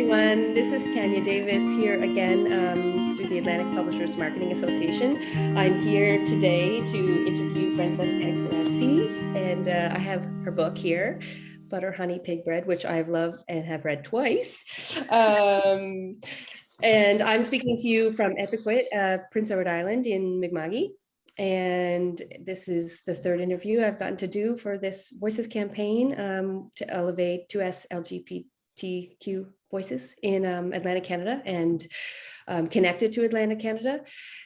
everyone. This is Tanya Davis here again through the Atlantic Publishers Marketing Association. I'm here today to interview Francesca Ekwuyasi, and I have her book here, Butter, Honey, Pig Bread, which I've loved and have read twice. And I'm speaking to you from Epiquet, Prince Edward Island in Mi'kma'ki. And this is the third interview I've gotten to do for this Voices campaign to elevate 2S LGBTQ voices in Atlantic Canada and connected to Atlantic Canada.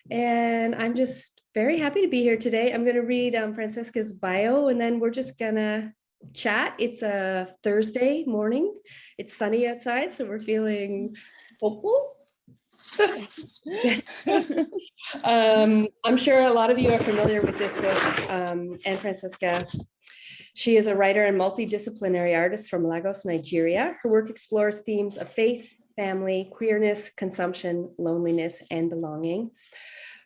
And I'm just very happy to be here today. I'm going to read Francesca's bio, and then we're just going to chat. It's a Thursday morning. It's sunny outside, so we're feeling hopeful. Yes. I'm sure a lot of you are familiar with this book, and Francesca. She is a writer and multidisciplinary artist from Lagos, Nigeria. Her work explores themes of faith, family, queerness, consumption, loneliness, and belonging.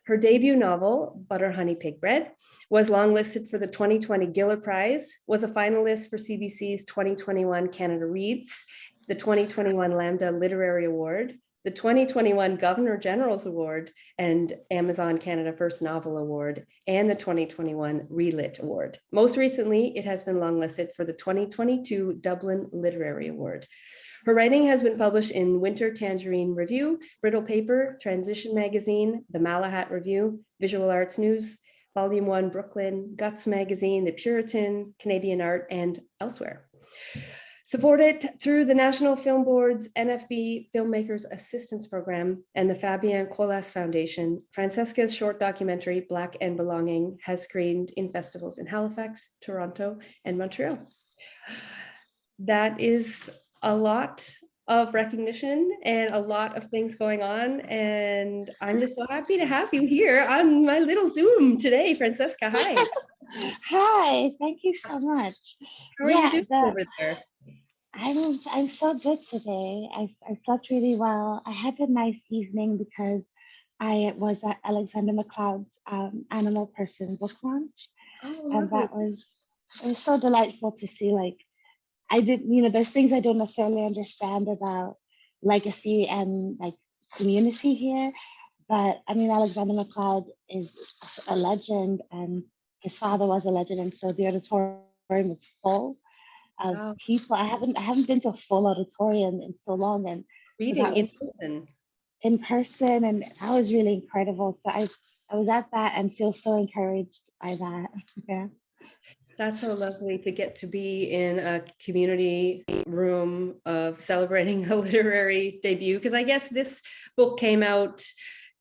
Her debut novel, Butter, Honey, Pig Bread, was longlisted for the 2020 Giller Prize, was a finalist for CBC's 2021 Canada Reads, the 2021 Lambda Literary Award, the 2021 Governor General's Award and Amazon Canada First Novel Award, and the 2021 Relit Award. Most recently, it has been longlisted for the 2022 Dublin Literary Award. Her writing has been published in Winter Tangerine Review, Brittle Paper, Transition Magazine, the Malahat Review, Visual Arts News, Volume 1, Brooklyn, Guts Magazine, The Puritan, Canadian Art, and elsewhere. Supported through the National Film Board's NFB Filmmakers Assistance Program and the Fabien Colas Foundation, Francesca's short documentary, Black and Belonging, has screened in festivals in Halifax, Toronto, and Montreal. That is a lot of recognition and a lot of things going on. And I'm just so happy to have you here on my little Zoom today, Francesca. Hi. Hi, thank you so much. How are you doing over there? I'm so good today. I slept really well. I had a nice evening because I was at Alexander McLeod's Animal Person book launch. And it was so delightful to see, like, I didn't, there's things I don't necessarily understand about legacy and like community here. But I mean, Alexander McLeod is a legend and his father was a legend. And so the auditorium was full of people. I haven't been to a full auditorium in so long, and reading in person, and that was really incredible. So I was at that and feel so encouraged by that. Yeah, that's so lovely to get to be in a community room of celebrating a literary debut, because I guess this book came out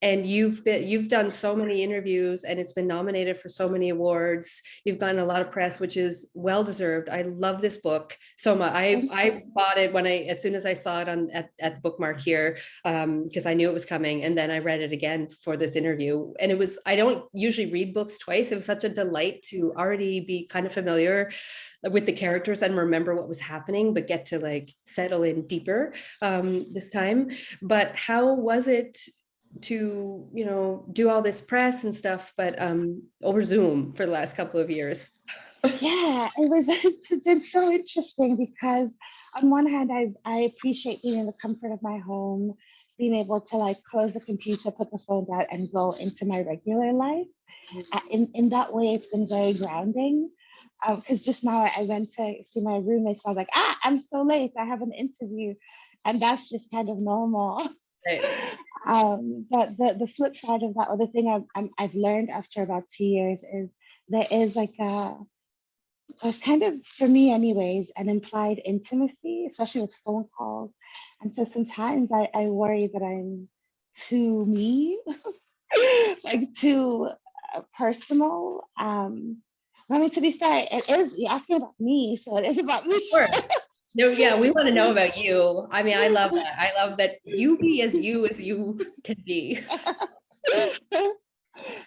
and you've done so many interviews and it's been nominated for so many awards. You've gotten a lot of press, which is well deserved. I love this book so much. I bought it as soon as I saw it at the bookmark here, because I knew it was coming. And then I read it again for this interview. And I don't usually read books twice. It was such a delight to already be kind of familiar with the characters and remember what was happening, but get to like settle in deeper this time. But how was it to do all this press and stuff, but over Zoom for the last couple of years? Yeah, it's been so interesting because on one hand I appreciate being in the comfort of my home, being able to like close the computer, put the phone down and go into my regular life. In that way it's been very grounding, because just now I went to see my roommate, so I was like, I'm so late, I have an interview, and that's just kind of normal. Right. But the flip side of that, or the thing I've learned after about 2 years, is there is like there's kind of, for me anyways, an implied intimacy, especially with phone calls. And so sometimes I worry that I'm too me, like too personal. I mean, to be fair, it is, you're asking about me, so it is about me. Of course. No, yeah, we want to know about you. I mean, I love that. I love that you be as you can be.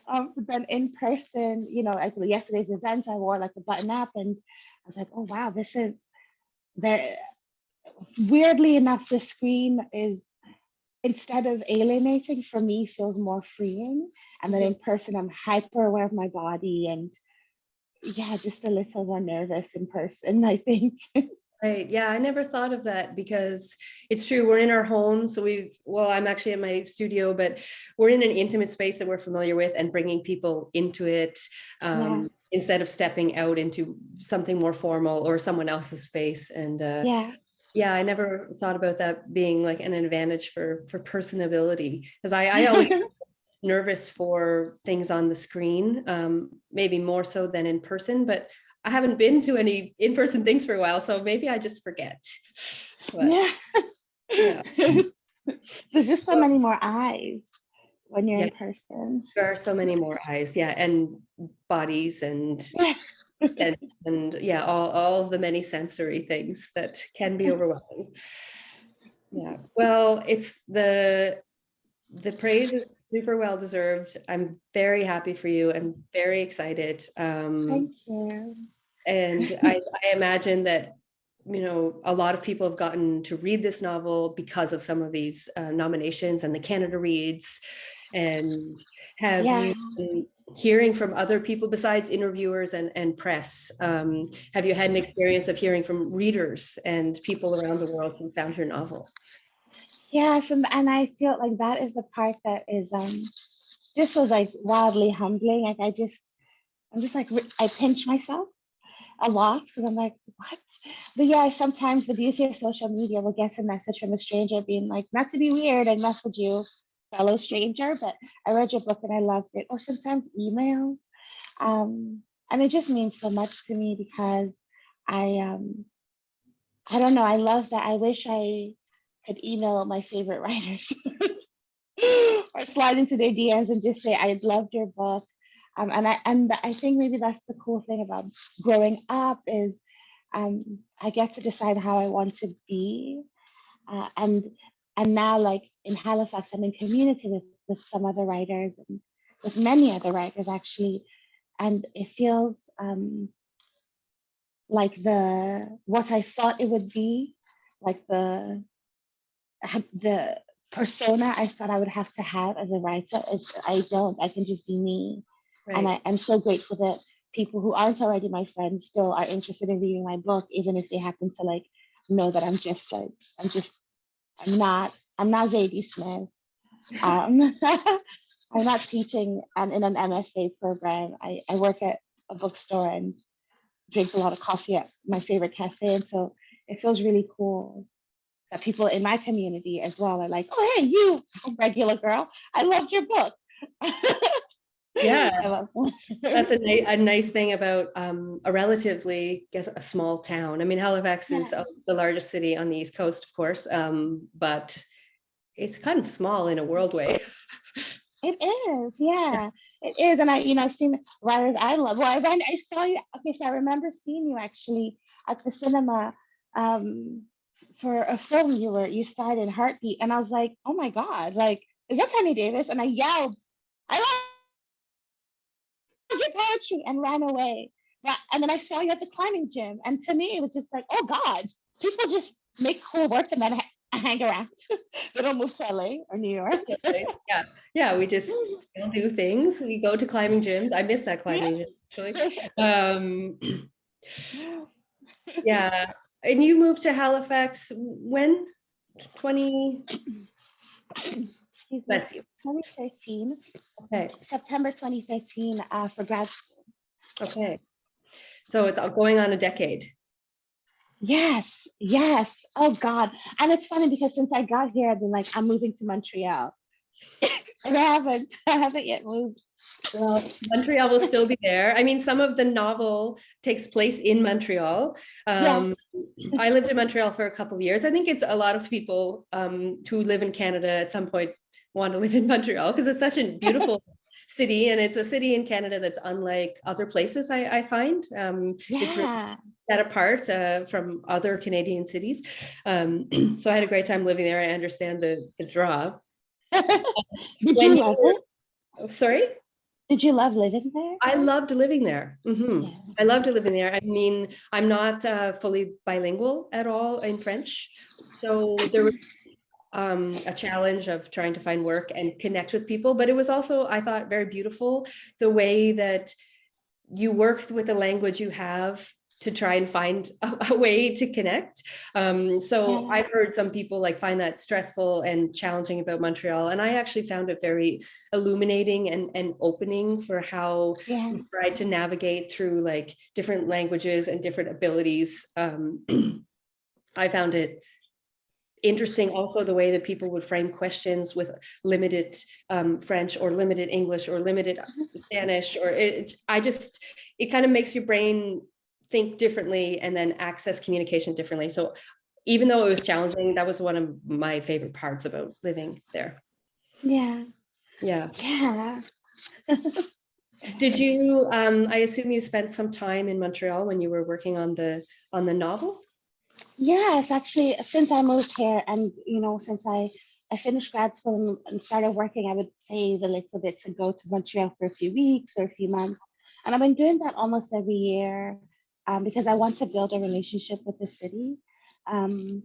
But then in person, like yesterday's event, I wore like a button up, and I was like, oh wow, this is there. Weirdly enough, the screen is, instead of alienating, for me feels more freeing. And then in person, I'm hyper aware of my body, and yeah, just a little more nervous in person, I think. Right. Yeah, I never thought of that because it's true. We're in our homes. So I'm actually in my studio, but we're in an intimate space that we're familiar with and bringing people into it Yeah, instead of stepping out into something more formal or someone else's space. And yeah. yeah, I never thought about that being like an advantage for personability because I always nervous for things on the screen, maybe more so than in person, but I haven't been to any in-person things for a while, so maybe I just forget. But Yeah. yeah, There's just so many more eyes when you're in yes, person. there are so many more eyes, yeah, and bodies and Yeah. sense and yeah, all of the many sensory things that can be overwhelming. Yeah, well, it's the praise is super well deserved. I'm very happy for you. I'm very excited. Thank you. And I imagine that, a lot of people have gotten to read this novel because of some of these nominations and the Canada Reads. And have Yeah. you been hearing from other people besides interviewers and press? Have you had an experience of hearing from readers and people around the world who found your novel? Yes, and I feel like that is the part that is just was like wildly humbling. Like I'm just like I pinch myself a lot because I'm like, what? But yeah, sometimes the beauty of social media will get a message from a stranger being like, not to be weird, I message you, fellow stranger, but I read your book and I loved it. Or sometimes emails. And it just means so much to me because I I don't know, I love that. I wish I could email my favorite writers or slide into their DMs and just say, I loved your book. And I think maybe that's the cool thing about growing up is I get to decide how I want to be. Uh, and and now like in Halifax, I'm in community with some other writers and with many other writers actually. And it feels like the what I thought it would be, like the persona I thought I would have to have as a writer is I don't. I can just be me. And Right. I'm so grateful that people who aren't already my friends still are interested in reading my book, even if they happen to like know that I'm just I'm not Zadie Smith. Um, I'm not teaching in an MFA program. I work at a bookstore and drink a lot of coffee at my favorite cafe. And so it feels really cool that people in my community as well are like, oh, hey, you regular girl, I loved your book. Yeah, I love that's that. a nice thing about a relatively, I guess, a small town. I mean, Halifax Yeah, is the largest city on the East Coast, of course, but it's kind of small in a world way. it is. Yeah, it is. And I've seen writers I love. Well, I saw you. Okay, so I remember seeing you actually at the cinema um, for a film you starred in Heartbeat, and I was like, oh my God, like, is that Tanya Davis? And I yelled, I love your poetry, and ran away. And then I saw you at the climbing gym, and to me, it was just like, oh God, people just make cool work and then hang around. They don't move to LA or New York. Nice. Yeah, yeah, we just still do things. We go to climbing gyms. I miss that Yeah. climbing gym, actually. Um, yeah, and you moved to Halifax when? 20, Excuse me, bless you. 2013, Okay, September 2013, for grad school. okay. So it's going on a decade. Yes, yes. Oh God. And it's funny because since I got here, I've been like, I'm moving to Montreal. And I haven't yet moved. Well, Montreal will still be there. I mean, some of the novel takes place in Montreal. Yes. I lived in Montreal for a couple of years. I think it's a lot of people who live in Canada at some point want to live in Montreal because it's such a beautiful city, and it's a city in Canada that's unlike other places. I find it's really Yeah. set apart from other Canadian cities. So I had a great time living there. I understand the draw. Did you When love you it? were, sorry? Did you love living there? I loved living there. Yeah. I loved living there. I mean, I'm not fully bilingual at all in French. So there was a challenge of trying to find work and connect with people. But it was also, I thought, very beautiful the way that you work with the language you have to try and find a way to connect. So Yeah. I've heard some people like find that stressful and challenging about Montreal. And I actually found it very illuminating and opening for how Yeah. you try to navigate through like different languages and different abilities. I found it interesting also the way that people would frame questions with limited French or limited English or limited Spanish, or it kind of makes your brain think differently and then access communication differently. So even though it was challenging, that was one of my favorite parts about living there. Yeah. Yeah. Yeah. Did you, I assume you spent some time in Montreal when you were working on the novel? Yes, actually, since I moved here and, since I finished grad school and started working, I would save a little bit to go to Montreal for a few weeks or a few months. And I've been doing that almost every year because I want to build a relationship with the city. Um,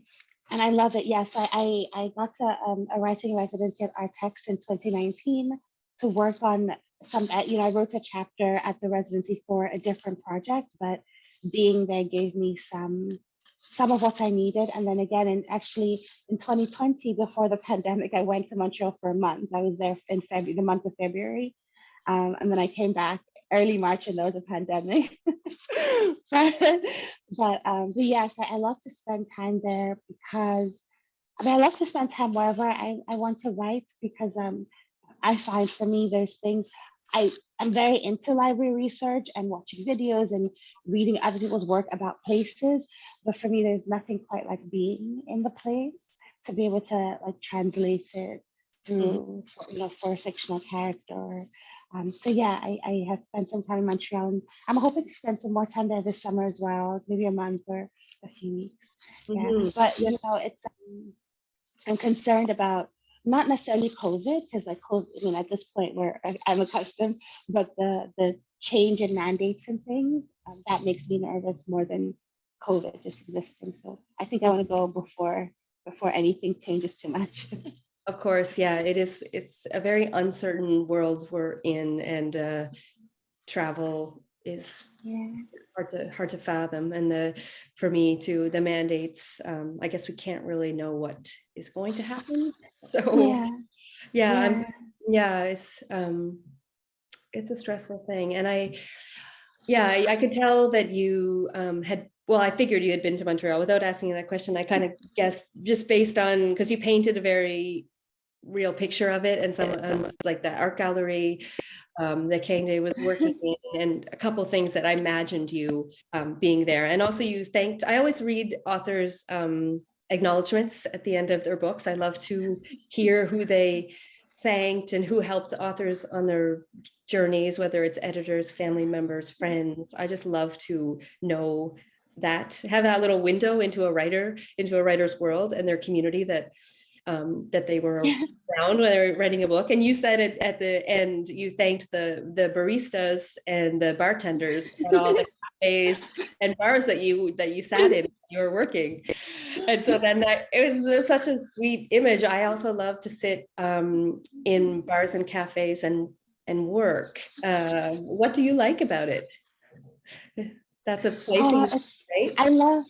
and I love it. Yes, I got a writing residency at Artext in 2019 to work on I wrote a chapter at the residency for a different project, but being there gave me some of what I needed. And then again, actually in 2020, before the pandemic, I went to Montreal for a month. I was there in February, the month of February. And then I came back early March and there was a pandemic. but yes, I love to spend time there because I love to spend time wherever I want to write because I find for me there's things I'm very into library research and watching videos and reading other people's work about places. But for me, there's nothing quite like being in the place to be able to like translate it through, for a fictional character. So yeah, I have spent some time in Montreal and I'm hoping to spend some more time there this summer as well, maybe a month or a few weeks. Yeah, but it's I'm concerned about not necessarily COVID, because like COVID, at this point where I'm accustomed, but the change in mandates and things that makes me nervous more than COVID just existing. So I think I want to go before anything changes too much. Of course, yeah, it's a very uncertain world we're in, and travel is Yeah. hard to fathom. And for me too, the mandates, I guess we can't really know what is going to happen. So Yeah. yeah, it's a stressful thing. And I could tell that you well, I figured you had been to Montreal without asking that question. I kind of guessed just based on, because you painted a very real picture of it, and some like the art gallery that Kangde was working in, and a couple of things that I imagined you being there. And also you thanked, I always read authors acknowledgements at the end of their books. I love to hear who they thanked and who helped authors on their journeys, whether it's editors, family members, friends. I just love to know that, have that little window into a writer's world and their community that they were around when they were writing a book. And you said it at the end, you thanked the baristas and the bartenders at all the cafes and bars that you sat in when you were working. And so then it was such a sweet image. I also love to sit in bars and cafes and work. What do you like about it? That's a place that you, right? I love,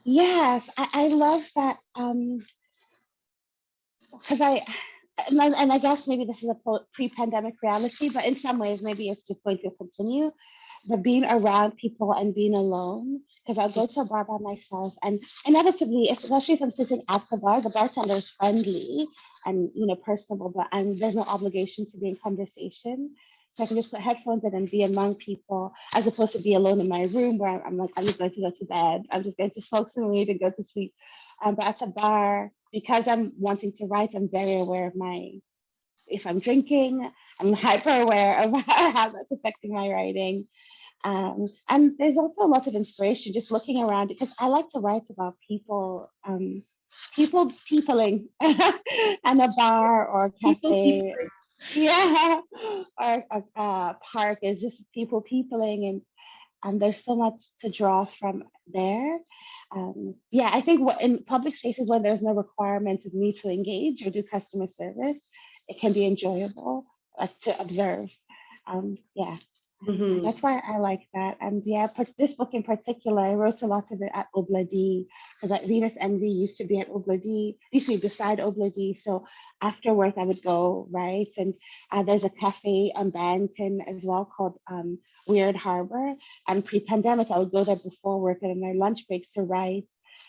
yes, I love that because and I guess maybe this is a pre-pandemic reality, but in some ways maybe it's just going to continue. But being around people and being alone, because I'll go to a bar by myself, and inevitably, especially if I'm sitting at the bar, the bartender is friendly and personable, but there's no obligation to be in conversation. So I can just put headphones in and be among people, as opposed to be alone in my room where I'm like, I'm just going to go to bed. I'm just going to smoke some weed and go to sleep. But at a bar, because I'm wanting to write, I'm very aware of if I'm drinking, I'm hyper aware of how that's affecting my writing. And there's also a lot of inspiration just looking around because I like to write about people, peopling and a bar or a cafe. Yeah, or a park is just people peopling, and there's so much to draw from there. Yeah, I think in public spaces when there's no requirement of me to engage or do customer service, it can be enjoyable to observe. Yeah. Mhm. That's why I like that. And yeah, this book in particular, I wrote a lot of it at Obladi because like Venus Envy used to be at Obladi, used to be beside Obladi. So after work, I would go, right? And there's a cafe on Barrington as well called Weird Harbor. And pre-pandemic, I would go there before work and in my lunch breaks to write.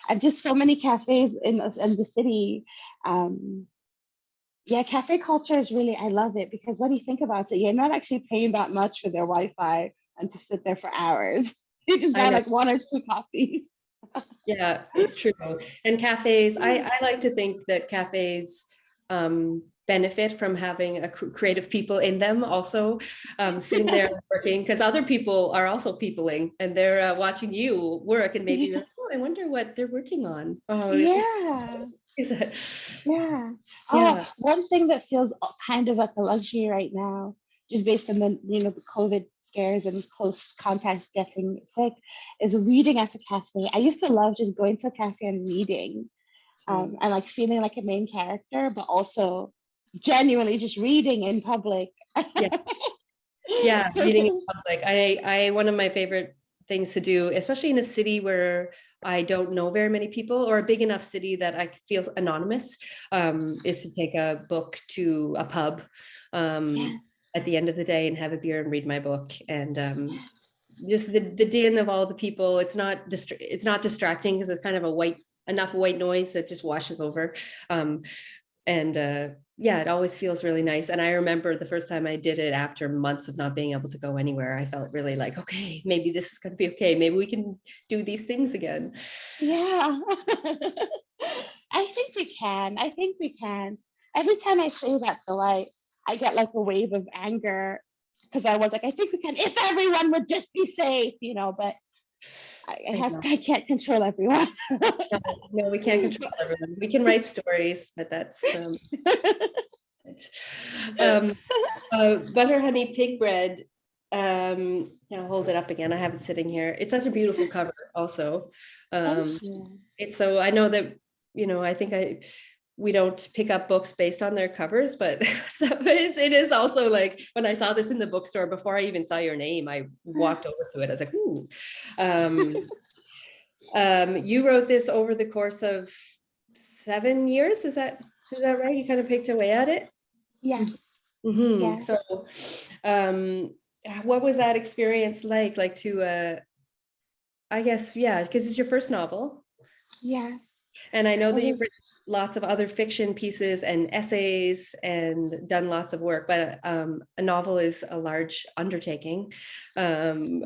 And just so many cafes in the city. Um, yeah, cafe culture is really, I love it because when you think about it, you're not actually paying that much for their Wi-Fi and to sit there for hours. You just I buy know. like one or two coffees. Yeah, it's true. And cafes, I like to think that cafes benefit from having a creative people in them also, sitting there working, because other people are also peopling and they're watching you work and maybe Yeah, like, oh, I wonder what they're working on. Oh, yeah, is that? yeah. Oh, Yeah. one thing that feels kind of like a luxury right now, just based on the, the COVID scares and close contact getting sick, is reading at a cafe. I used to love just going to a cafe and reading. Same. And like feeling like a main character, but also genuinely just reading in public. Yeah. Yeah, reading in public. One of my favorite things to do, especially in a city where I don't know very many people, or a big enough city that I feel anonymous, is to take a book to a pub Yeah, at the end of the day and have a beer and read my book. And just the din of all the people, it's not distracting because it's kind of enough white noise that just washes over. Um, and yeah, it always feels really nice. And I remember the first time I did it after months of not being able to go anywhere, I felt really like, okay, maybe this is going to be okay. Maybe we can do these things again. yeah. I think we can. I think we can. Every time I say that, though, I get like a wave of anger because I was like, I think we can if everyone would just be safe, but I know. I can't control everyone. No, no, we can't control everyone. We can write stories, but that's it. um butter honey pig bread. I'll hold it up again. I have it sitting here. It's such a beautiful cover also. Thank um you. it's so I know that, I think we don't pick up books based on their covers, but so it is also like when I saw this in the bookstore before I even saw your name, I walked over to it. I was like, ooh. You wrote this over the course of 7 years. Is that right? You kind of picked away at it. Yeah, Mm-hmm. yeah, So, um, what was that experience like? Like to, I guess, yeah, because it's your first novel. yeah. And I know It that you've was, written lots of other fiction pieces and essays and done lots of work, but a novel is a large undertaking. Um,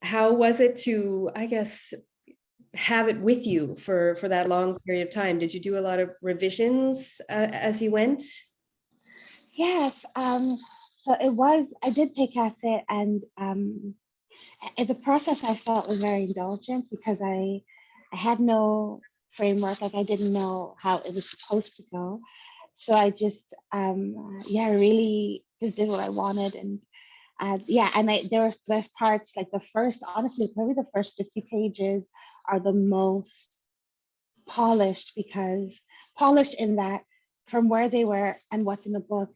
how was it to, I guess, have it with you for that long period of time? Did you do a lot of revisions as you went? yes. So it was, I did pick at it, and the process I felt was very indulgent because I had no framework, like I didn't know how it was supposed to go. So I just, yeah, really just did what I wanted. And yeah, and there's parts like the first, honestly, probably the first 50 pages are the most polished because polished in that from where they were and what's in the book,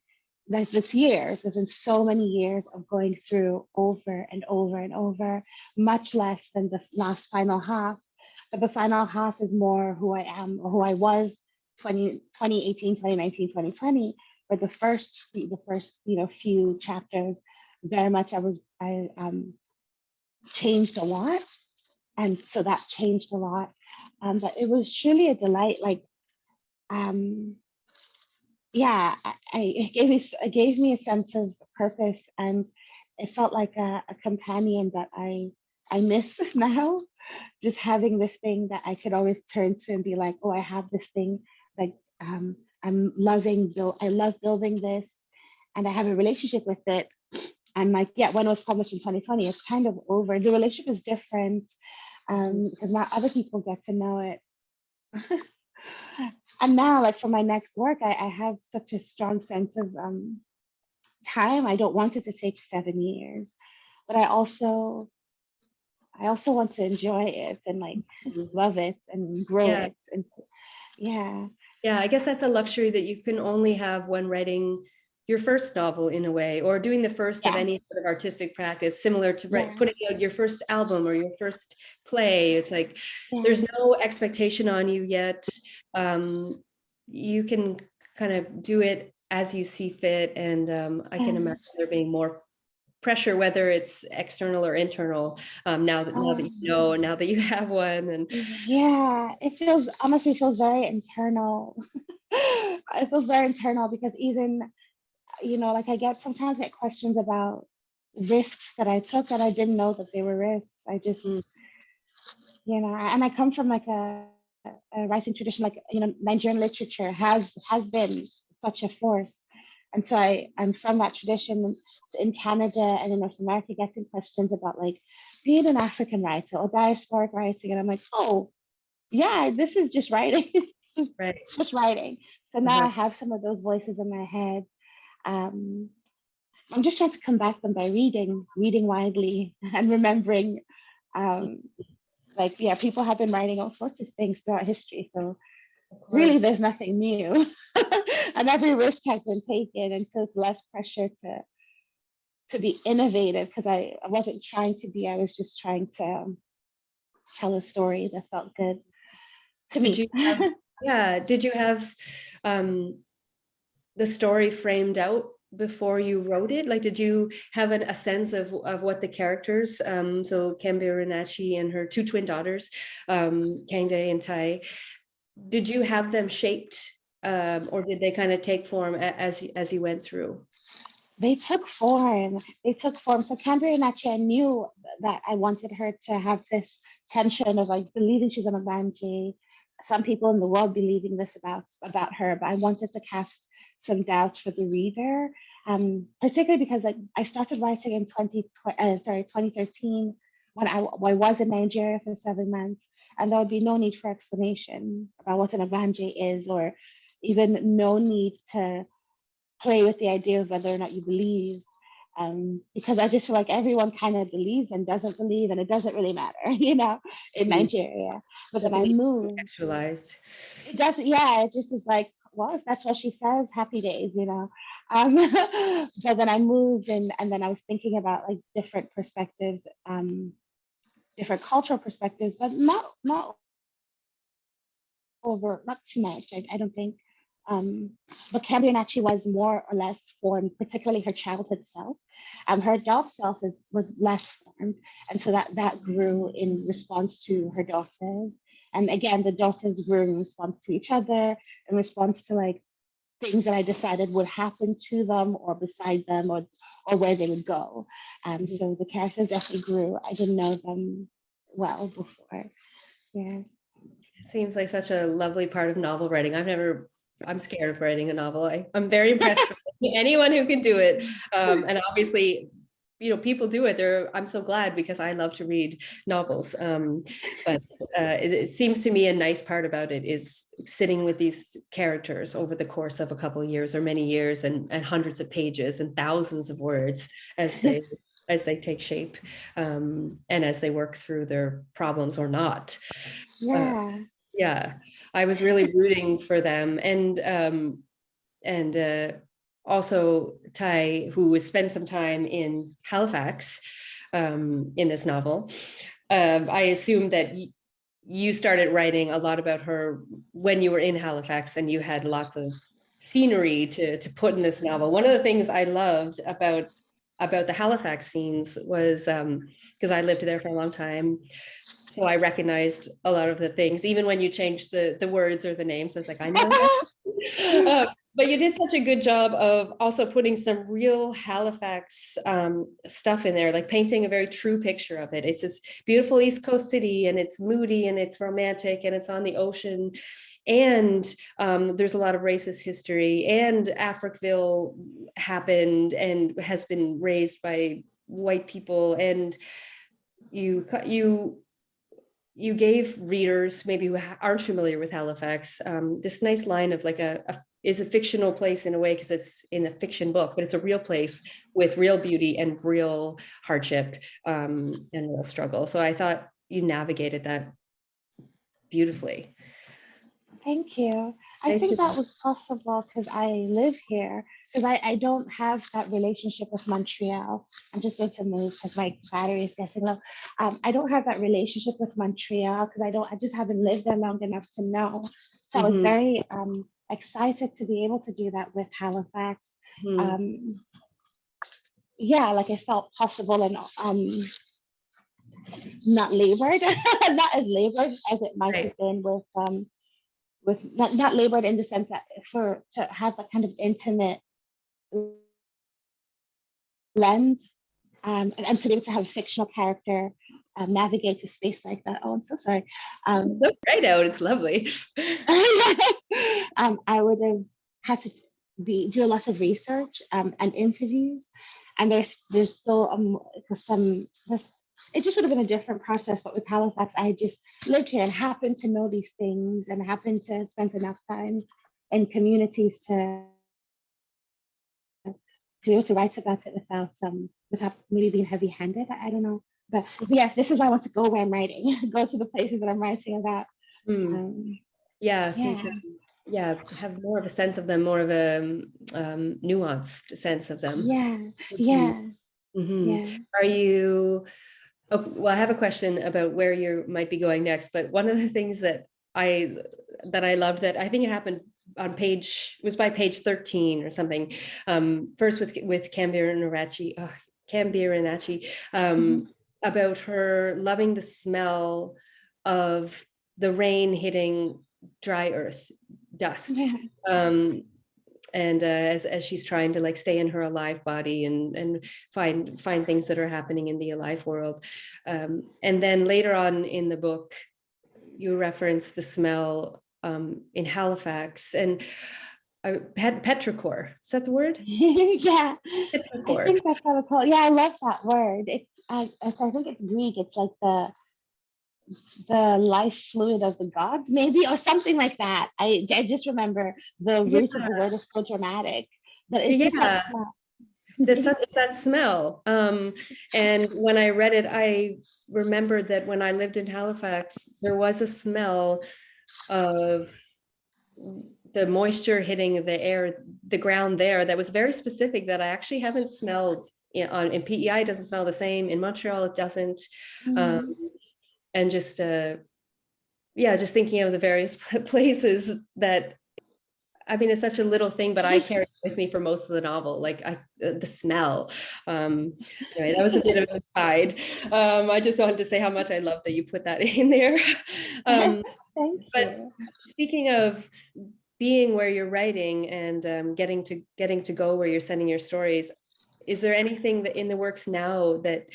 like this years, there's been so many years of going through over and over and over, much less than the last final half. But the final half is more who I am or who I was 2018, 2019, 2020. But the first few chapters, very much I changed a lot, and so that changed a lot. But it was truly a delight. Like, um, yeah, it gave me a sense of purpose, and it felt like a companion that I miss now. Just having this thing that I could always turn to and be like, oh, I have this thing. Like, I love building this, and I have a relationship with it. And like, yeah, when it was published in 2020, it's kind of over. The relationship is different, because now other people get to know it. And now, like for my next work, I have such a strong sense of time. I don't want it to take 7 years, but I also want to enjoy it and like Mhm. love it and grow Yeah. it. And yeah, Yeah, I guess that's a luxury that you can only have when writing your first novel in a way, or doing the first of any sort of artistic practice, similar to putting out your first album or your first play. It's like, there's no expectation on you yet. You can kind of do it as you see fit. And I can imagine there being more pressure, whether it's external or internal, now that now that you have one. And yeah, it honestly feels very internal. It feels very internal because even, like sometimes I get questions about risks that I took that I didn't know that they were risks. I just, and I come from like a writing tradition, like, Nigerian literature has been such a force. And so I'm from that tradition in Canada and in North America, getting questions about like being an African writer or diasporic writing. And I'm like, oh, yeah, this is just writing. Just writing. So now I have some of those voices in my head. I'm just trying to combat them by reading widely and remembering, people have been writing all sorts of things throughout history. So really, there's nothing new. And every risk has been taken. And so it's less pressure to be innovative, because I wasn't trying to be, I was just trying to tell a story that felt good to me. Did you have the story framed out before you wrote it? Like, did you have a sense of what the characters, so Kambirinachi and her two twin daughters, Kangde and Tai, did you have them shaped, or did they kind of take form as you went through? They took form. So Kambirinachi, I knew that I wanted her to have this tension of like believing she's an Obanji, some people in the world believing this about her, but I wanted to cast some doubts for the reader, particularly because I started writing in 2013, when I was in Nigeria for 7 months, and there would be no need for explanation about what an Obanji is, or even no need to play with the idea of whether or not you believe, because I just feel like everyone kind of believes and doesn't believe, and it doesn't really matter, in Nigeria. But then I moved. Contextualized. It doesn't, it just is like, well, if that's what she says, happy days, But then I moved, and then I was thinking about like different perspectives, different cultural perspectives, but not too much, I don't think. But Kambirinachi was more or less formed, particularly her childhood self. Her adult self was less formed, and so that grew in response to her daughters. And again, the daughters grew in response to each other, in response to like things that I decided would happen to them or beside them, or where they would go. So the characters definitely grew. I didn't know them well before. Yeah. It seems like such a lovely part of novel writing. I'm scared of writing a novel. I'm very impressed with anyone who can do it. And obviously, people do it. I'm so glad, because I love to read novels. But it seems to me a nice part about it is sitting with these characters over the course of a couple of years or many years, and hundreds of pages and thousands of words as they take shape, and as they work through their problems or not. I was really rooting for them, and also Tai, who has spent some time in Halifax, in this novel. I assume that you started writing a lot about her when you were in Halifax, and you had lots of scenery to put in this novel. One of the things I loved about the Halifax scenes was, because I lived there for a long time, so I recognized a lot of the things, even when you changed the words or the names. I was like, I know that. But you did such a good job of also putting some real Halifax stuff in there, like painting a very true picture of it. It's this beautiful East Coast city, and it's moody, and it's romantic, and it's on the ocean. And there's a lot of racist history, and Africville happened and has been raised by white people. And you gave readers, maybe who aren't familiar with Halifax, this nice line of like is a fictional place in a way, because it's in a fiction book, but it's a real place with real beauty and real hardship, and real struggle. So I thought you navigated that beautifully. Thank you. I Nice think to that was possible because I live here. Because I don't have that relationship with Montreal. I'm just going to move because my battery is getting low. I don't have that relationship with Montreal because I just haven't lived there long enough to know. So I was Mhm, very excited to be able to do that with Halifax. mhm. Um, yeah, like it felt possible and not labored, not as labored as it might Right. have been with not labored in the sense that for to have a kind of intimate lens, and to be able to have a fictional character navigate a space like that. Oh, I'm so sorry. Um, Look right out. It's lovely. I would have had to do a lot of research and interviews, and there's still some this. It just would have been a different process, but with Halifax, I just lived here and happened to know these things and happened to spend enough time in communities to be able to write about it without maybe being heavy-handed. I don't know, but yes, this is why I want to go where I'm writing, go to the places that I'm writing about. Mm. Um, Yeah, so you yeah, can, yeah, have more of a sense of them, more of a nuanced sense of them. yeah, Mhm, yeah, mhm. yeah. Are you, oh, well, I have a question about where you might be going next, but one of the things I I loved, that I think it happened on page, was by page 13 or something. First with Cambirinacci, Mhm. about her loving the smell of the rain hitting dry earth, dust. Yeah, Um, and as she's trying to like stay in her alive body and find things that are happening in the alive world. And then later on in the book, you reference the smell in Halifax and petrichor. Is that the word? yeah. I Petrichor. think that's how it's called. Yeah, I love that word. I think it's Greek. It's like the life fluid of the gods, maybe, or something like that. I just remember the Yeah, root of the word is so dramatic, but it's just that yeah. smell. It's that smell. And when I read it, I remembered that when I lived in Halifax, there was a smell of the moisture hitting the air, the ground there, that was very specific, that I actually haven't smelled in PEI. It doesn't smell the same. In Montreal, it doesn't. Um, Mm. and just yeah, just thinking of the various places that, I mean, it's such a little thing, but I carry it with me for most of the novel. Like the smell. Um, anyway, that was a bit of an aside. I just wanted to say how much I love that you put that in there. Um, Thank but you. speaking of being where you're writing and getting to go where you're sending your stories, is there anything that in the works now that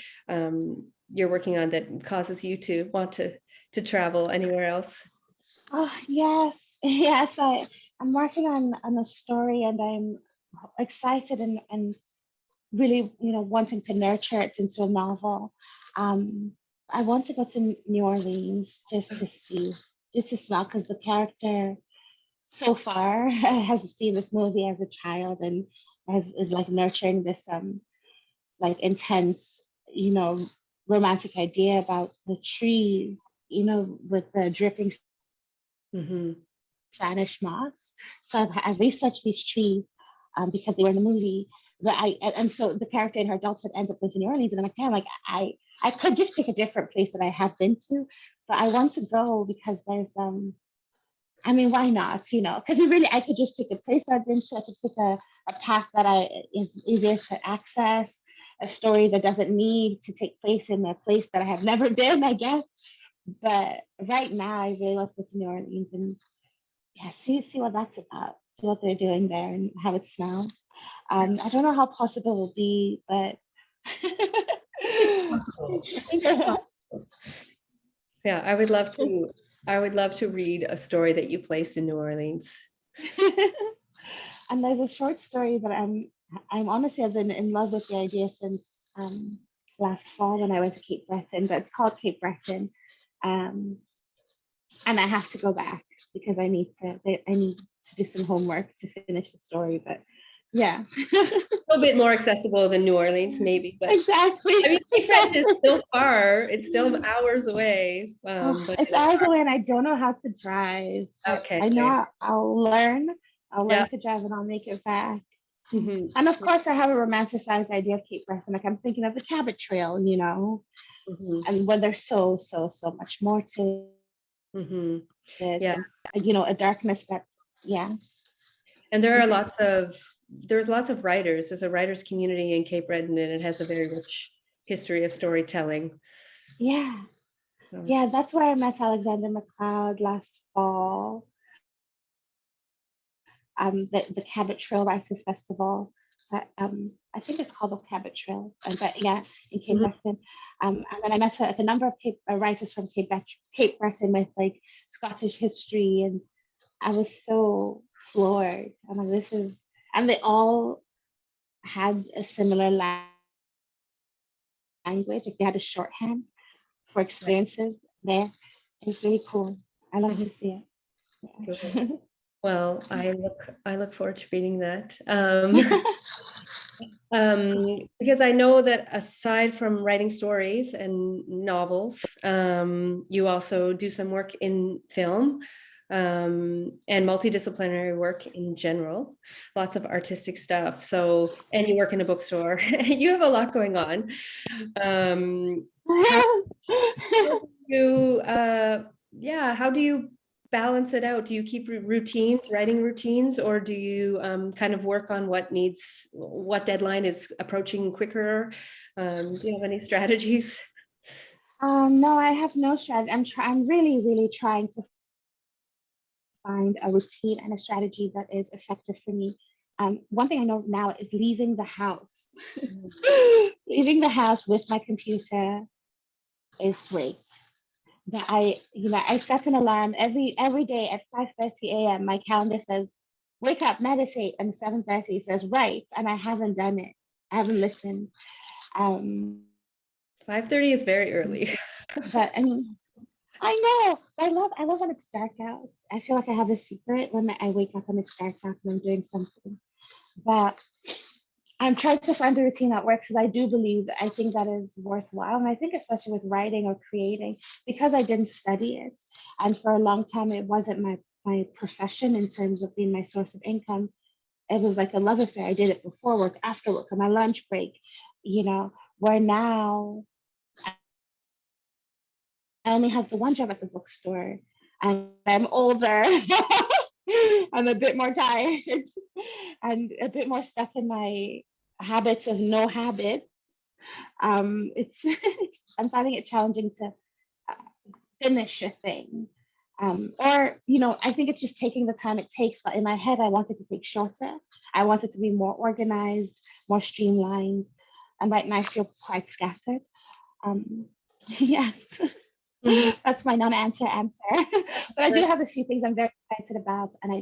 you're working on that causes you to want to travel anywhere else? Oh yes, yes. I'm working on a story, and I'm excited and really, wanting to nurture it into a novel. Um, I want to go to New Orleans just to see, just to smell, because the character so far has seen this movie as a child and is like nurturing this like intense, romantic idea about the trees, with the dripping Hmm. Spanish moss. So I've researched these trees because they were in the movie. But and so the character in her adulthood ends up going to New Orleans, and I'm like, yeah, like I could just pick a different place that I have been to, but I want to go because there's I mean, why not? Because really, I could just pick a place I've been to. I could pick a path that I is easier to access, a story that doesn't need to take place in a place that I have never been, I guess. But right now, I really want to go to New Orleans and yeah, see what that's about. See what they're doing there and how it smells. I don't know how possible it will be, but It's possible. I think it's possible. Yeah, I would love to read a story that you placed in New Orleans. and there's a short story that I'm honestly, I've been in love with the idea since um, last fall when I went to Cape Breton, but it's called Cape Breton. Um, and I have to go back because I need to do some homework to finish the story. But Yeah. A little bit more accessible than New Orleans, maybe, but Exactly. I mean, Cape Breton is Exactly. still far. It's still hours away. Oh, But it's hours away and I don't know how to drive, but okay. I know I'll learn. I'll Yeah. learn to drive and I'll make it back. Mhm. And of course, I have a romanticized idea of Cape Breton. Like I'm thinking of the Cabot Trail, Mhm. and when there's so much more to Mhm. it, Yeah. and a darkness that, yeah. And there's lots of writers. There's a writers community in Cape Breton, and it has a very rich history of storytelling. Yeah. So, Yeah, that's where I met Alexander McLeod last fall. The Cabot Trail Writers Festival. So, I think it's called the Cabot Trail, but yeah, in Cape mhm. Breton. And then I met a number of writers from Cape Breton with like Scottish history, and I was so floored. I'm like, and they all had a similar language. Like they had a shorthand for experiences there. It was really cool. I love Mhm. to see it. Good. Yeah. Well, I look forward to reading that. Because I know that aside from writing stories and novels, you also do some work in film, and multidisciplinary work in general, lots of artistic stuff. So, and you work in a bookstore. You have a lot going on. How do you, yeah, how do you balance it out? Do you keep routines, writing routines, or do you kind of work on what deadline is approaching quicker? Do you have any strategies? No, I have no strategy. I'm really, really trying to find a routine and a strategy that is effective for me. One thing I know now is leaving the house. Leaving the house with my computer is great. That I set an alarm every day at 5:30 a.m. My calendar says, wake up, meditate, and 7:30 says, write, and I haven't done it. I haven't listened. Um, 5:30 is very early. but I mean, I know. I love when it's dark out. I feel like I have a secret when I wake up and it's dark out and I'm doing something. But I'm trying to find the routine that works because I think that is worthwhile. And I think especially with writing or creating, because I didn't study it, and for a long time it wasn't my profession in terms of being my source of income. It was like a love affair. I did it before work, after work, on my lunch break, where now I only have the one job at the bookstore and I'm older. I'm a bit more tired and a bit more stuck in my habits of no habits. I'm finding it challenging to uh, finish a thing. Or, I think it's just taking the time it takes. But in my head, I want it to take shorter. I want it to be more organized, more streamlined. And right now, I feel quite scattered. Yes. Mhm. That's my non-answer answer. But I do have a few things I'm very excited about, and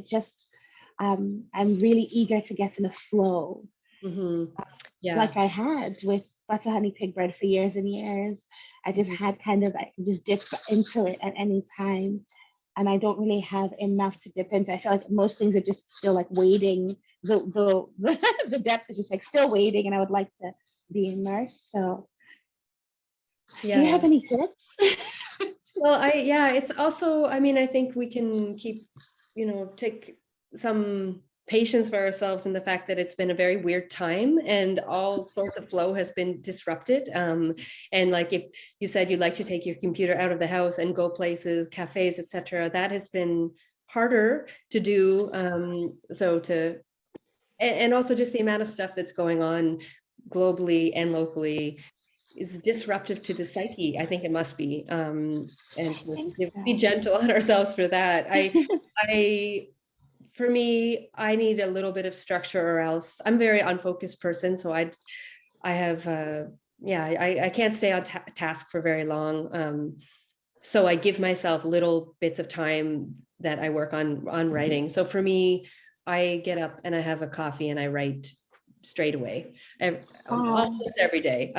I'm really eager to get in a flow Mhm. Yeah. like I had with butter honey pig bread for years and years. I just Mhm. had kind of I could just dip into it at any time, and I don't really have enough to dip into. I feel like most things are just still like waiting. The depth is just like still waiting, and I would like to be immersed. So, do you have Yeah. any tips? Well, yeah, it's also, I mean, I think we can keep, take some patience for ourselves in the fact that it's been a very weird time and all sorts of flow has been disrupted. And like if you said you'd like to take your computer out of the house and go places, cafes, etc., that has been harder to do. And also just the amount of stuff that's going on globally and locally is disruptive to the psyche. I think it must be. And I so think be so. gentle on ourselves for that. I, for me, I need a little bit of structure or else I'm a very unfocused person. So I have, yeah, I can't stay on task for very long. So I give myself little bits of time that I work on writing. So for me, I get up and I have a coffee and I write straight away, Wow. almost every day.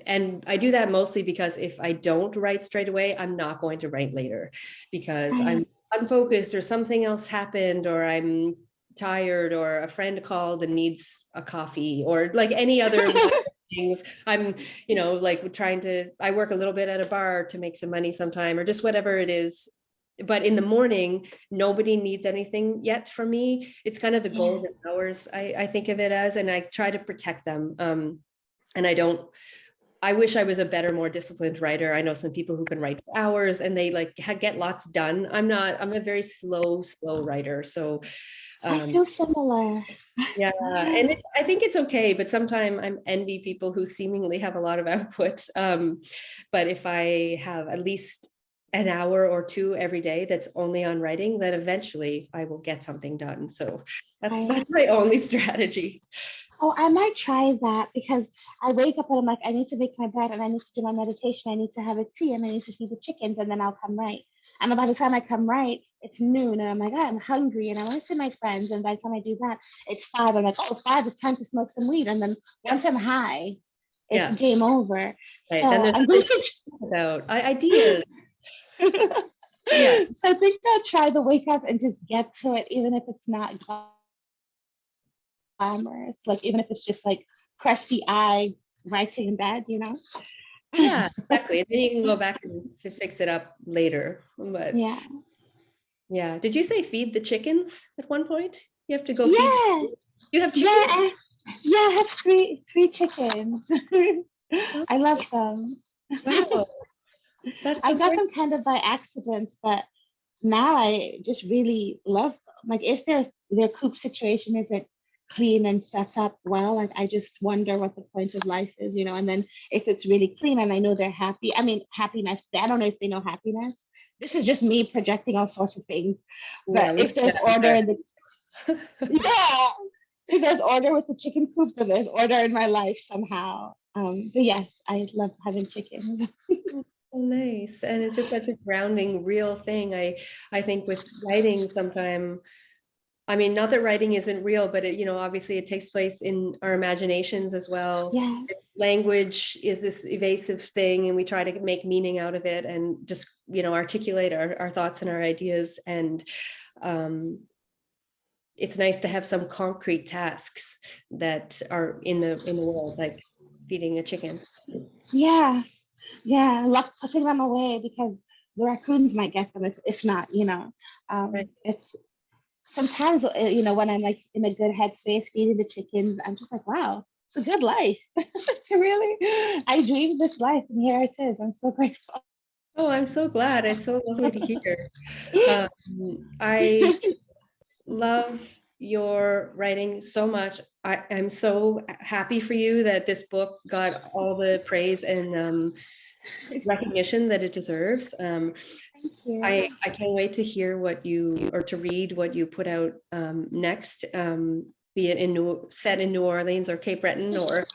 And I do that mostly because if I don't write straight away, I'm not going to write later because Right. I'm unfocused or something else happened or I'm tired, or a friend called and needs a coffee, or like any other things. I'm, like I work a little bit at a bar to make some money sometime, or just whatever it is. But in the morning, nobody needs anything yet from me. It's kind of the golden hours, I think of it as, and I try to protect them. And I wish I was a better, more disciplined writer. I know some people who can write for hours and they like get lots done. I'm a very slow writer. So I feel similar. yeah, and I think it's okay, but sometimes I envy people who seemingly have a lot of output. But if I have at least an hour or two every day that's only on writing, then eventually I will get something done. So that's my only strategy. Oh, I might try that, because I wake up and I'm like, I need to make my bed and I need to do my meditation. I need to have a tea and I need to feed the chickens, and then I'll come write. And by the time I come write, it's noon and I'm like, I'm hungry and I want to see my friends. And by the time I do that, it's 5. I'm like, oh, 5, it's time to smoke some weed. And then once I'm high, it's game over. Right. So Then I'm going about ideas. Yeah. So I think I'll try to wake up and just get to it, even if it's not glamorous, like even if it's just like crusty eyes writing in bed, Yeah, exactly. And then you can go back and fix it up later. But yeah. Did you say feed the chickens at one point? You have to go feed. You have chickens? Yeah, I have three chickens. I love them. Wow. I got them kind of by accident, but now I just really love them. Like if their coop situation isn't clean and set up well, like I just wonder what the point of life is, and then if it's really clean and I know they're happy, I mean happiness, I don't know if they know happiness. This is just me projecting all sorts of things. But if there's order in the if there's order with the chicken coop, then there's order in my life somehow. But yes, I love having chickens. So nice. And it's just such a grounding, real thing. I think with writing sometime, I mean, not that writing isn't real, but it, obviously it takes place in our imaginations as well. Yeah. Language is this evasive thing, and we try to make meaning out of it and just, articulate our thoughts and our ideas. And it's nice to have some concrete tasks that are in the world, like feeding a chicken. Yeah. Luck pushing them away, because the raccoons might get them if not, Right. It's sometimes, when I'm like in a good headspace feeding the chickens, I'm just like, wow, it's a good life. I dreamed this life and here it is. I'm so grateful. Oh, I'm so glad. It's so lovely to hear. I love your writing so much. I'm so happy for you that this book got all the praise and recognition that it deserves. Thank you. I can't wait to hear to read what you put out next, be it set in New Orleans or Cape Breton or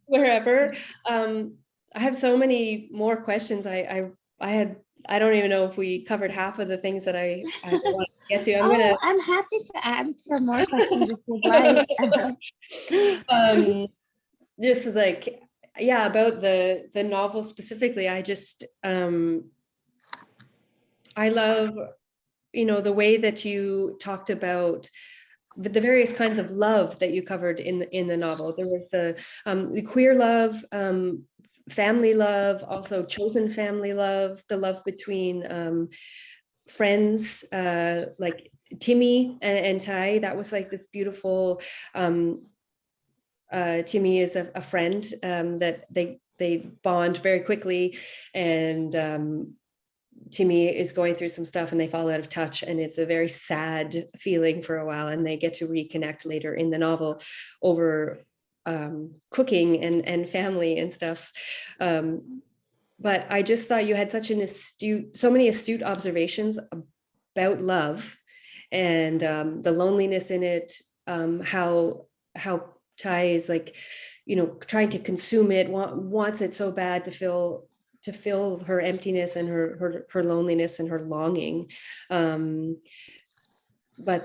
wherever. I have so many more questions. I don't even know if we covered half of the things that I want to get to. I'm happy to answer more questions if you'd like. Just like, about the novel specifically, I just I love, the way that you talked about the various kinds of love that you covered in the novel. There was the queer love, family love, also chosen family love, the love between friends, like Timmy and Ty. That was like this beautiful. Timmy is a friend that they bond very quickly, and Timmy is going through some stuff and they fall out of touch, and it's a very sad feeling for a while, and they get to reconnect later in the novel over cooking and family and stuff. But I just thought you had so many astute observations about love and the loneliness in it, how Ty is like, trying to consume it, wants it so bad to fill her emptiness and her loneliness and her longing. But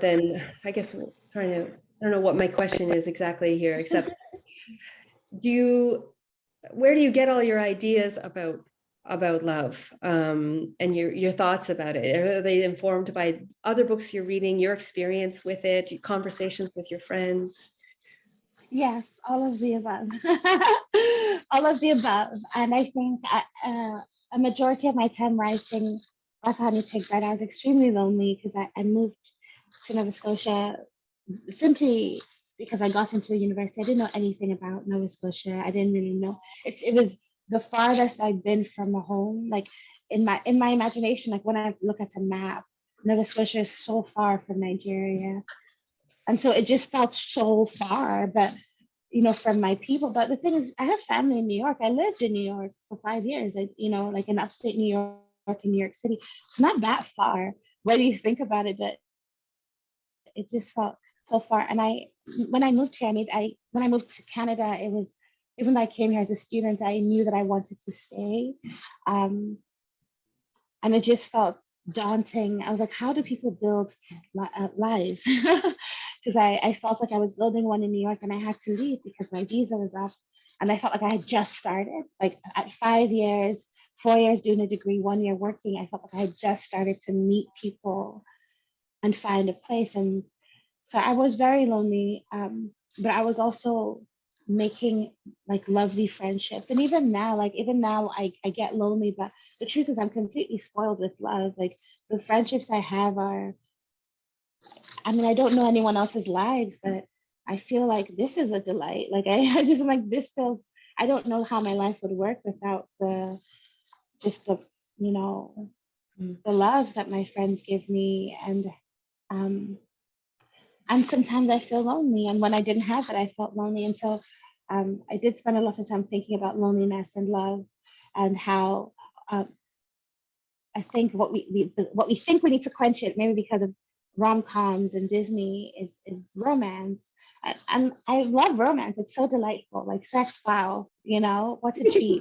then I guess I don't know what my question is exactly here, except where do you get all your ideas about about love, and your thoughts about it? Are they informed by other books you're reading, your experience with it, your conversations with your friends? Yes, all of the above. All of the above. And I think a majority of my time writing was Honey Pig that I was extremely lonely because I moved to Nova Scotia simply because I got into a university. I didn't know anything about Nova Scotia. I didn't really know. It was the farthest I'd been from a home. Like in my imagination, like when I look at a map, Nova Scotia is so far from Nigeria. And so it just felt so far, but from my people. But the thing is, I have family in New York. I lived in New York for 5 years. Like in upstate New York, in New York City. It's not that far when you think about it, but it just felt so far. And when I moved here, when I moved to Canada, it was, even though I came here as a student, I knew that I wanted to stay. And it just felt daunting. I was like, how do people build lives? Because I felt like I was building one in New York and I had to leave because my visa was up. And I felt like I had just started, like at 5 years, 4 years doing a degree, 1 year working. I felt like I had just started to meet people and find a place. And so I was very lonely, but I was also making like lovely friendships. And even now, I get lonely, but the truth is I'm completely spoiled with love. Like the friendships I have are, I mean, I don't know anyone else's lives, but I feel like this is a delight. Like I just am like, this feels, I don't know how my life would work without just the, you know, the love that my friends give me. Um, and sometimes I feel lonely. And when I didn't have it, I felt lonely. And so I did spend a lot of time thinking about loneliness and love and how I think what we think we need to quench it, maybe because of rom-coms and Disney, is romance. And I love romance. It's so delightful. Like sex, wow, what a treat.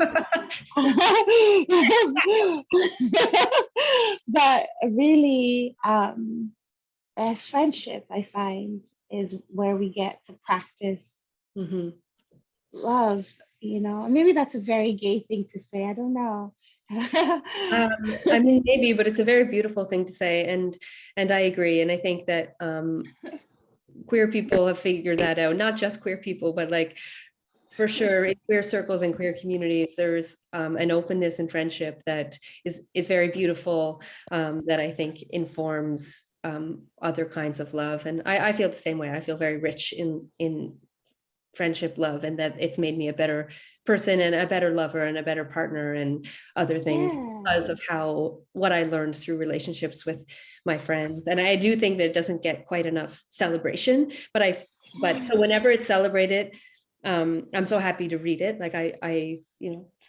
But really, friendship, I find, is where we get to practice love. Maybe that's a very gay thing to say. I don't know. I mean, maybe, but it's a very beautiful thing to say, and I agree. And I think that queer people have figured that out. Not just queer people, but like for sure in queer circles and queer communities, there's an openness and friendship that is very beautiful, that I think informs other kinds of love. And I feel the same way. I feel very rich in friendship, love, and that it's made me a better person and a better lover and a better partner and other things because of what I learned through relationships with my friends. And I do think that it doesn't get quite enough celebration, but so whenever it's celebrated, I'm so happy to read it. Like I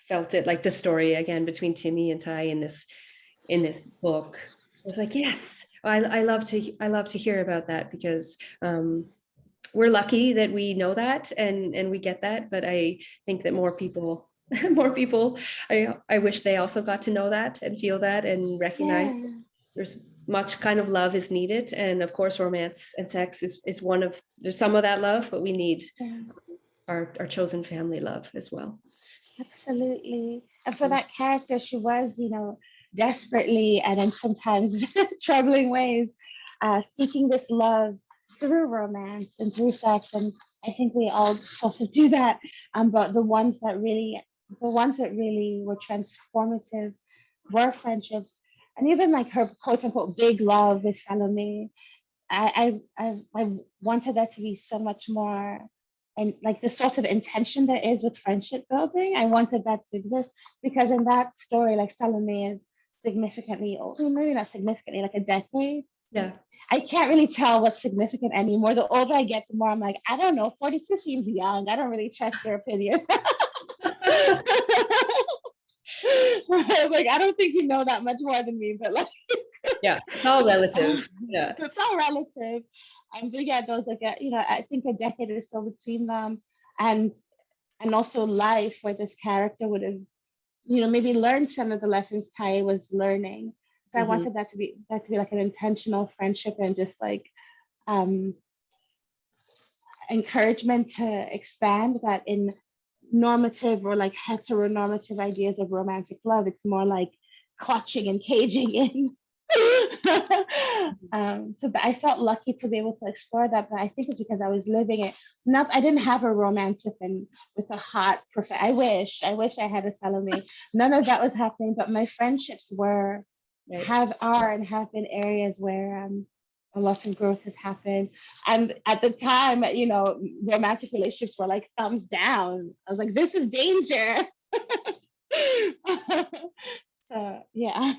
felt it, like the story again between Timmy and Ty in this book. I was like, yes, I love to hear about that, because we're lucky that we know that and we get that. But I think that more people, I wish they also got to know that and feel that and recognize that there's much kind of love is needed. And of course, romance and sex is there's some of that love, but we need our chosen family love as well. Absolutely. And for that character, she was, desperately and in sometimes troubling ways, seeking this love through romance and through sex. And I think we all sort of do that. But the ones that really were transformative were friendships. And even like her quote unquote big love with Salome, I wanted that to be so much more, and like the sort of intention there is with friendship building. I wanted that to exist because in that story, like Salome is significantly old, maybe not significantly, like a decade. Yeah. I can't really tell what's significant anymore. The older I get, the more I'm like, I don't know, 42 seems young. I don't really trust your opinion. Like, I don't think you know that much more than me, but like, yeah, it's all relative. Yeah, it's all relative. But yeah, those like I think a decade or so between them, and also life where this character would have, maybe learned some of the lessons Tai was learning. So I wanted that to be like an intentional friendship and just like encouragement to expand that in normative or like heteronormative ideas of romantic love. It's more like clutching and caging in. I felt lucky to be able to explore that, but I think it's because I was living it. Not, I didn't have a romance with a hot perfect. I wish I had a Salome. None of that was happening, but my friendships were, and have been areas where a lot of growth has happened. And at the time, romantic relationships were like thumbs down. I was like, this is danger. So yeah.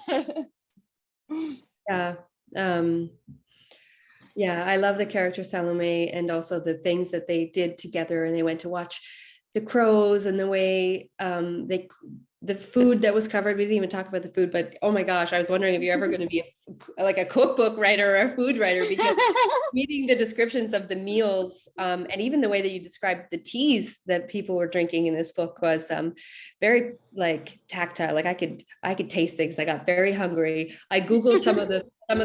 Yeah. Yeah, I love the character Salome, and also the things that they did together. And they went to watch the crows, and the way the food that was covered. We didn't even talk about the food, but oh my gosh, I was wondering if you're ever going to be like a cookbook writer or a food writer, because reading the descriptions of the meals, and even the way that you described the teas that people were drinking in this book was very like tactile. Like I could taste things. I got very hungry. I Googled some of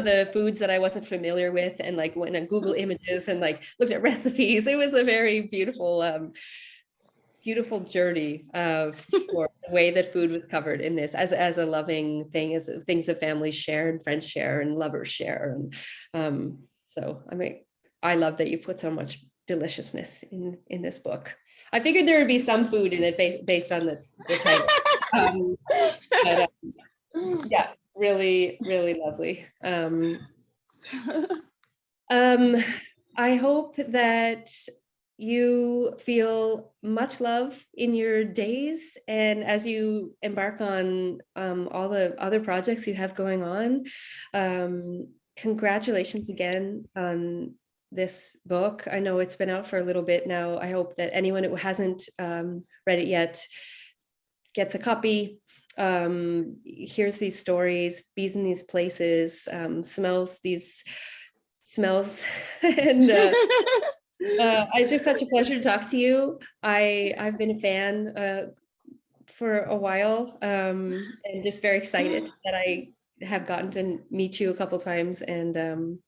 the foods that I wasn't familiar with, and like went on Google Images and like looked at recipes. It was a very beautiful journey for the way that food was covered in this as a loving thing, as things that families share and friends share and lovers share. And so I love that you put so much deliciousness in this book. I figured there would be some food in it based on the title. But yeah, really, really lovely. I hope that you feel much love in your days, and as you embark on all the other projects you have going on. Congratulations again on this book. I know it's been out for a little bit now. I hope that anyone who hasn't read it yet gets a copy, hears these stories, bees in these places, smells these smells. And it's just such a pleasure to talk to you. I've been a fan for a while, and just very excited that I have gotten to meet you a couple times, and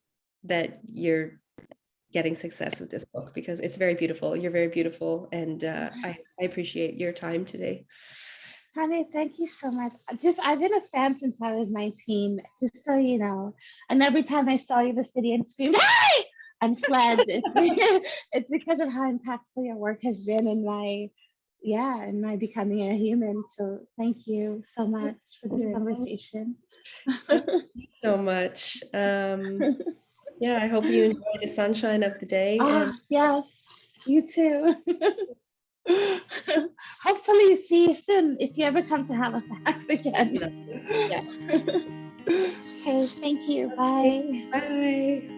that you're getting success with this book, because it's very beautiful. You're very beautiful, and I appreciate your time today. Honey, thank you so much. I've been a fan since I was 19, just so you know. And every time I saw you in the city and screamed, "Hey!" and fled, it's because of how impactful your work has been in my becoming a human. So thank you so much for this conversation. Thank you so much. Yeah, I hope you enjoy the sunshine of the day. And yes, you too. Hopefully see you soon if you ever come to Halifax again. yeah. Okay, thank you. Bye. Bye.